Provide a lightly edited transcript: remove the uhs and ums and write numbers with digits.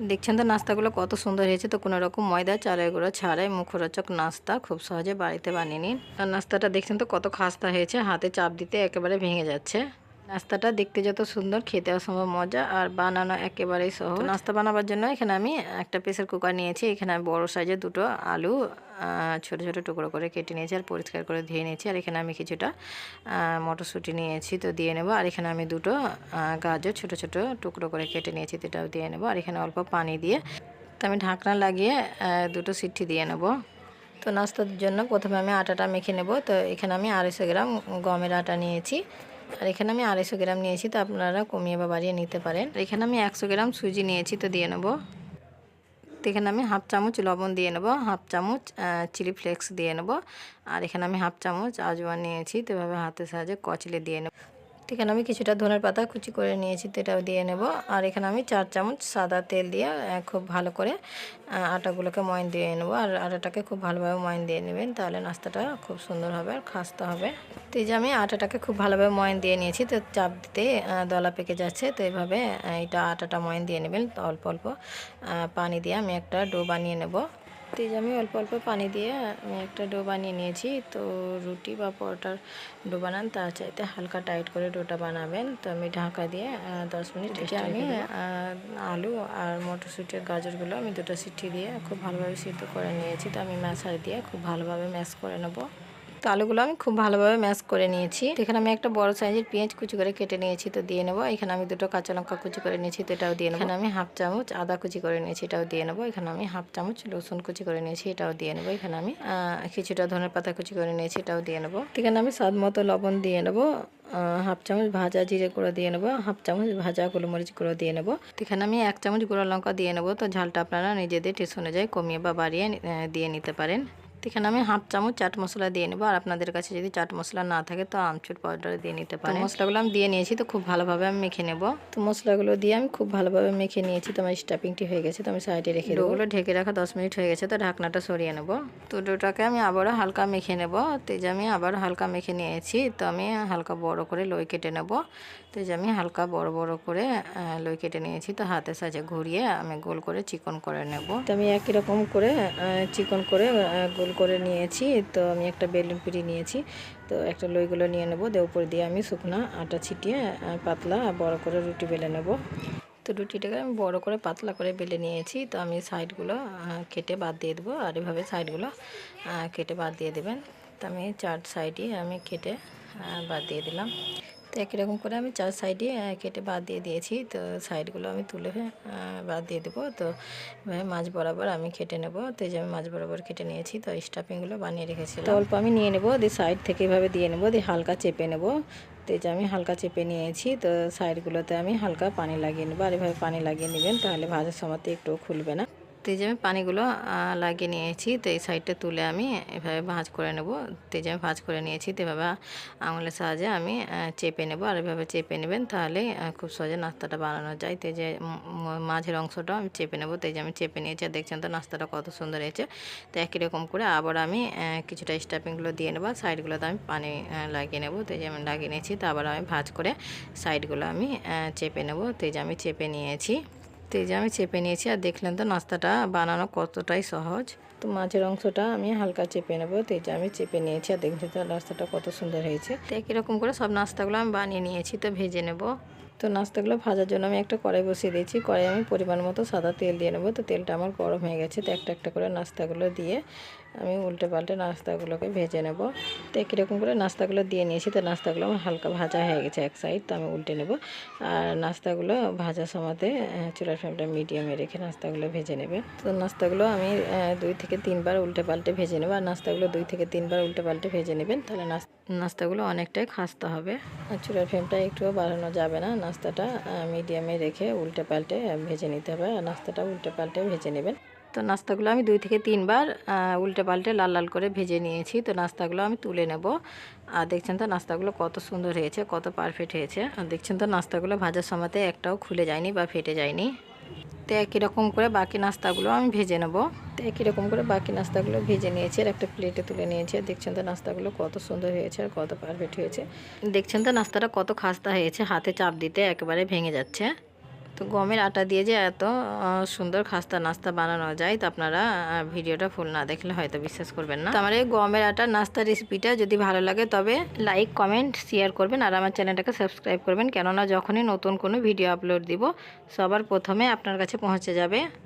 দেখছেন তো নাস্তাগুলো কত সুন্দর হয়েছে। তো কোনো রকম ময়দা চালের গুঁড়ো ছাড়াই মুখরোচক নাস্তা খুব সহজে বাড়িতে বানিয়ে নিন। আর নাস্তাটা দেখছেন তো কত খাস্তা হয়েছে, হাতে চাপ দিতে একেবারে ভেঙে যাচ্ছে। নাস্তাটা দেখতে যত সুন্দর, খেতে অসম্ভব মজা আর বানানো একেবারেই সহজ। নাস্তা বানাবার জন্য এখানে আমি একটা প্রেসার কুকার নিয়েছি। এখানে আমি বড় সাইজের দুটো আলু ছোট ছোট টুকরো করে কেটে নিয়েছি আর পরিষ্কার করে ধুয়ে নিয়েছি। আর এখানে আমি কিছুটা মটরশুঁটি নিয়েছি, তো দিয়ে নেব। আর এখানে আমি দুটো গাজর ছোট ছোট টুকরো করে কেটে নিয়েছি, তো এটাও দিয়ে নেব। আর এখানে অল্প পানি দিয়ে তো আমি ঢাকনা লাগিয়ে দুটো সিটি দিয়ে নেব। তো নাস্তার জন্য প্রথমে আমি আটাটা মেখে নেব। তো এখানে আমি 250 গ্রাম গমের আটা নিয়েছি, আর এখানে আমি 250 গ্রাম নিয়েছি, তো আপনারা কমিয়ে বা বাড়িয়ে নিতে পারেন। এখানে আমি 100 গ্রাম সুজি নিয়েছি, তো দিয়ে নেব। তো এখানে আমি হাফ চামচ লবণ দিয়ে নেব, হাফ চামচ চিলি ফ্লেক্স দিয়ে নেব। আর এখানে আমি হাফ চামচ আজওয়ান নিয়েছি, তো এভাবে হাতের সাহায্যে কচলে দিয়ে নেব। এখানে আমি কিছুটা ধনের পাতা কুচি করে নিয়েছি, তো এটাও দিয়ে নেব। আর এখানে আমি 4 চামচ সাদা তেল দিয়ে খুব ভালো করে আটাগুলোকে ময়ন দিয়ে নেব। আর আটাটাকে খুব ভালোভাবে ময়ন দিয়ে নেবেন, তাহলে নাস্তাটা খুব সুন্দর হবে আর খাস্তা হবে। তো এই যে আমি আটাটাকে খুব ভালোভাবে ময়ন দিয়ে নিয়েছি, তো চাপ দিতে দলা পেকে যাচ্ছে। তো এইভাবে এটা আটাটা ময়ন দিয়ে নেবেন। তো অল্প অল্প পানি দিয়ে আমি একটা ডো বানিয়ে নেব। তো এই যে আমি অল্প অল্প পানি দিয়ে আমি একটা ডো বানিয়ে নিয়েছি। তো রুটি বা পরোটার ডো বানান তার চাইতে হালকা টাইট করে ডোটা বানাবেন। তো আমি ঢাকা দিয়ে 10 মিনিট রেখে আমি আলু আর মটরশুঁটির গাজরগুলো আমি দুটো সিটি দিয়ে খুব ভালোভাবে সিদ্ধ করে নিয়েছি। তো আমি ম্যাশার দিয়ে খুব ভালোভাবে ম্যাশ করে নেব। তো আলুগুলো আমি খুব ভালোভাবে ম্যাশ করে নিয়েছি। এখানে আমি একটা বড় সাইজের পেঁয়াজ কুচি করে কেটে নিয়েছি, তো দিয়ে নেব। এখানে আমি দুটো কাঁচা লঙ্কা কুচি করে নিয়েছি, তো এটাও দিয়ে নেব। এখানে আমি হাফ চামচ আদা কুচি করে নিয়েছি, এটাও দিয়ে নেব। এখানে আমি হাফ চামচ রসুন কুচি করে নিয়েছি, এটাও দিয়ে নেব। এখানে আমি কিছুটা ধনের পাতা কুচি করে নিয়েছি, এটাও দিয়ে নেব। এখানে আমি স্বাদ মতো লবণ দিয়ে নেব, হাফ চামচ ভাজা জিরে গুঁড়ো দিয়ে নেব, হাফ চামচ ভাজা গোলমরিচ গুঁড়ো দিয়ে নেব। এখানে আমি 1 চামচ গুঁড়ো লঙ্কা দিয়ে নেব। তো ঝালটা আপনারা নিজেদের টেস্ট অনুযায়ী কমিয়ে বা বাড়িয়ে দিয়ে নিতে পারেন। এখানে আমি হাফ চামচ চাট মশলা দিয়ে নেবো। আর আপনাদের কাছে যদি চাট মশলা না থাকে তো আমচুর পাউডার দিয়ে নিতে পারেন। মশলাগুলো আমি দিয়ে নিয়েছি, তো খুব ভালোভাবে আমি মেখে নেব। তো মশলাগুলো দিয়ে আমি খুব ভালোভাবে মেখে নিয়েছি। তো আমার স্টাফিংটি হয়ে গেছে, তো আমি সাইডে রেখে দেবো। ডোগুলো ঢেকে রাখা 10 মিনিট হয়ে গেছে, তো ঢাকনাটা সরিয়ে নেব। তো ডোটাকে আমি আবারও হালকা মেখে নেব। তো এই যে আমি আবারও হালকা মেখে নিয়েছি, তো আমি হালকা বড় করে লই কেটে নেব। তো এই যে আমি হালকা বড় বড় করে লই কেটে নিয়েছি, তো হাতের সাহায্যে ঘুরিয়ে আমি গোল করে চিকন করে নেব। তো আমি একই রকম করে চিকন করে গোল করে নিয়েছি। তো আমি একটা বেলুন পিড়ি নিয়েছি, তো একটা লইগুলো নিয়ে নেব। দিয়ে উপর দিয়ে আমি শুকনো আটা ছিটিয়ে পাতলা বড় করে রুটি বেলে নেব। তো রুটিটাকে আমি বড় করে পাতলা করে বেলে নিয়েছি। তো আমি সাইডগুলো কেটে বাদ দিয়ে দেবো। আর এভাবে সাইডগুলো কেটে বাদ দিয়ে দেবেন। তো আমি 4 সাইডই আমি কেটে বাদ দিয়ে দিলাম। তো একই রকম করে আমি 4 সাইডে কেটে বাদ দিয়ে দিয়েছি। তো সাইডগুলো আমি তুলে বাদ দিয়ে দেবো। তো মাছ বরাবর আমি কেটে নেব। তো এই যে আমি মাছ বরাবর কেটে নিয়েছি। তো স্টাফিংগুলো বানিয়ে রেখেছিলাম, তো অল্প আমি নিয়ে নেব, দিয়ে সাইড থেকে এভাবে দিয়ে নেব, দিয়ে হালকা চেপে নেব। তো এই যে আমি হালকা চেপে নিয়েছি। তো সাইডগুলোতে আমি হালকা পানি লাগিয়ে নেবো। আর এভাবে পানি লাগিয়ে নেবেন, তাহলে ভাজার সময়তে একটু খুলবে না। তো এই যে আমি পানিগুলো লাগিয়ে নিয়েছি। তো এই সাইডটা তুলে আমি এভাবে ভাঁজ করে নেব। তো এই যে আমি ভাঁজ করে নিয়েছি। তো এভাবে আঙুলের সাহায্যে আমি চেপে নেব। আর এভাবে চেপে নেবেন, তাহলে খুব সহজে নাস্তাটা বানানো যায়। তো এই যে মাঝের অংশটা আমি চেপে নেব। তো এই যে আমি চেপে নিয়েছি। আর দেখছেন তো নাস্তাটা কত সুন্দর হয়েছে। তো একই রকম করে আবার আমি কিছুটা স্টাফিংগুলো দিয়ে নেব। সাইডগুলোতে আমি পানি লাগিয়ে নেব। তো এই যে আমি লাগিয়ে নিয়েছি। তো আবার আমি ভাঁজ করে সাইডগুলো আমি চেপে নেব। তো এই যে আমি চেপে নিয়েছি। তো এই যে আমি চেপে নিয়েছি। আর দেখলেন তো নাস্তাটা বানানো কতটাই সহজ। তো মাঝের অংশটা আমি হালকা চেপে নেব। তো এই যে আমি চেপে নিয়েছি। আর দেখছেন তো নাস্তাটা কত সুন্দর হয়েছে। তো একই রকম করে সব নাস্তাগুলো আমি বানিয়ে নিয়েছি। তো ভেজে নেব। তো নাস্তাগুলো ভাজার জন্য আমি একটা কড়াই বসিয়ে দিয়েছি। কড়াই আমি পরিমাণ মতো সাদা তেল দিয়ে নেব। তো তেলটা আমার গরম হয়ে গেছে। তো একটা একটা করে নাস্তাগুলো দিয়ে আমি উল্টে পাল্টে নাস্তাগুলোকে ভেজে নেব। তো একই রকম করে নাস্তাগুলো দিয়ে নিয়েছি। তো নাস্তাগুলো আমার হালকা ভাজা হয়ে গেছে এক সাইড। তো আমি উল্টে নেব। আর নাস্তাগুলো ভাজার সময়তে চুলার ফ্লেমটা মিডিয়ামে রেখে নাস্তাগুলো ভেজে নেবে। তো নাস্তাগুলো আমি 2 থেকে 3 বার উল্টে পাল্টে ভেজে নেব। আর নাস্তাগুলো 2 থেকে 3 বার উল্টে পাল্টে ভেজে নেবেন, তাহলে নাস্তাগুলো অনেকটাই খাস্তা হবে। আর চুলার ফ্লেমটা একটুও বাড়ানো যাবে না। নাস্তাটা মিডিয়ামে রেখে উল্টে পাল্টে ভেজে নিতে হবে। আর নাস্তাটা উল্টে পাল্টে ভেজে নেবেন। তো নাস্তাগুলো আমি 2 থেকে 3 বার উল্টে পাল্টে লাল লাল করে ভেজে নিয়েছি। তো নাস্তাগুলো আমি তুলে নেব। আর দেখছেন তো নাস্তাগুলো কত সুন্দর হয়েছে, কত পারফেক্ট হয়েছে। আর দেখছেন তো নাস্তাগুলো ভাজার সময়তে একটাও খুলে যায়নি বা ফেটে যায়নি। তো একই রকম করে বাকি নাস্তাগুলো আমি ভেজে নেব। তো একই রকম করে বাকি নাস্তাগুলো ভেজে নিয়েছি আর একটা প্লেটে তুলে নিয়েছি। দেখছেন তো নাস্তাগুলো কত সুন্দর হয়েছে আর কত পারফেক্ট হয়েছে। দেখছেন তো নাস্তাটা কত খাস্তা হয়েছে, হাতে চাপ দিতে একেবারে ভেঙে যাচ্ছে। তো তো গমের আটা দিয়ে যে এত সুন্দর খাস্তা নাস্তা বানানো যায়, তো আপনারা ভিডিওটা ফুল না দেখলে হয়তো বিশ্বাস করবেন না। তো আমার এই গমের আটার নাস্তা রেসিপিটা যদি ভালো লাগে তবে লাইক কমেন্ট শেয়ার করবেন আর আমার চ্যানেলটাকে সাবস্ক্রাইব করবেন, কেননা যখনই নতুন কোনো ভিডিও আপলোড দিব সবার প্রথমে আপনার কাছে পৌঁছে যাবে।